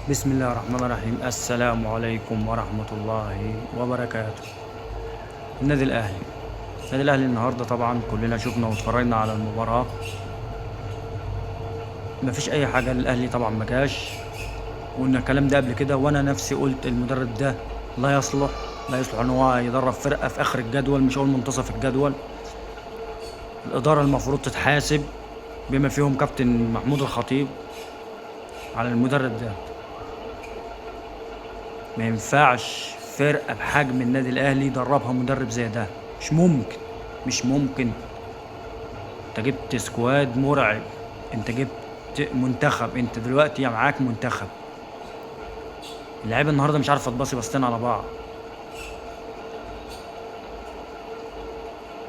بسم الله الرحمن الرحيم. السلام عليكم ورحمة الله وبركاته. النادي الأهلي النهاردة طبعا كلنا شفنا واتفرجنا على المباراة. مفيش أي حاجة للأهلي طبعا، ما جاش. وقلنا الكلام ده قبل كده، وأنا نفسي قلت المدرب ده لا يصلح إن هو يدرب فرقة في آخر الجدول، مش أول منتصف الجدول. الإدارة المفروض تتحاسب بما فيهم كابتن محمود الخطيب على المدرب ده. ما ينفعش فرقة بحجم النادي الأهلي يدربها مدرب زي ده. مش ممكن. انت جبت سكواد مرعب، انت جبت منتخب، انت دلوقتي معاك منتخب. اللعيبة النهارده مش عارفة تباصي باصتين على بعض.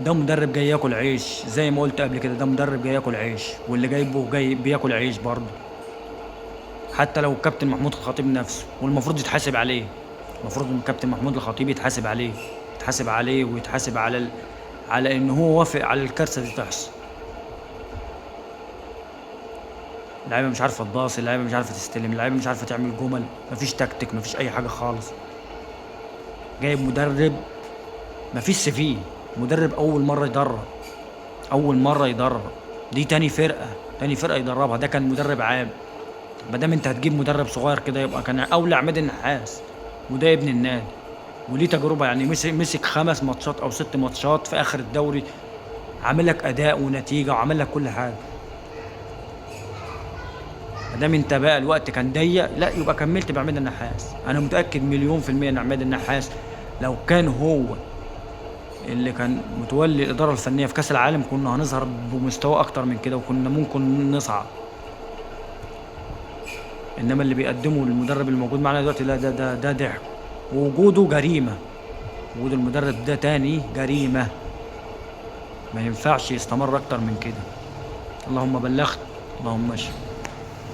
ده مدرب جاي ياكل عيش، زي ما قلت قبل كده، ده مدرب جاي ياكل عيش، واللي جايبه جاي بياكل عيش برضه. حتى لو الكابتن محمود الخطيب نفسه، والمفروض يتحاسب عليه. المفروض ان الكابتن محمود الخطيب يتحاسب عليه ويتحاسب على ان هو وافق على الكارثه دي تحصل. اللعيبه مش عارفه تباصي، اللعيبه مش عارفه تستلم، اللعيبه مش عارفه تعمل جمل، مفيش تكتيك، مفيش اي حاجه خالص. جايب مدرب مفيش سي في. مدرب اول مره يدرب. دي تاني فرقه يدربها. ده كان مدرب عام. ما دام انت هتجيب مدرب صغير كده، يبقى كان اولى عماد النحاس، وده ابن النادي وليه تجربه. يعني مسك 5 ماتشات او 6 ماتشات في اخر الدوري، عامل لك اداء ونتيجه وعامل لك كل حاجه. ما دام انت بقى الوقت كان ضيق، لا يبقى كملت بعماد النحاس. انا متاكد مليون في الميه ان عماد النحاس لو كان هو اللي كان متولي الاداره الفنيه في كاس العالم، كنا هنظهر بمستوى اكتر من كده، وكنا ممكن نصعد. انما اللي بيقدمه المدرب الموجود معانا دلوقتي، لا، ده ضحك. ووجوده جريمه. وجود المدرب ده تاني جريمه. ما ينفعش يستمر اكتر من كده. اللهم بلغت. اللهم اشهد.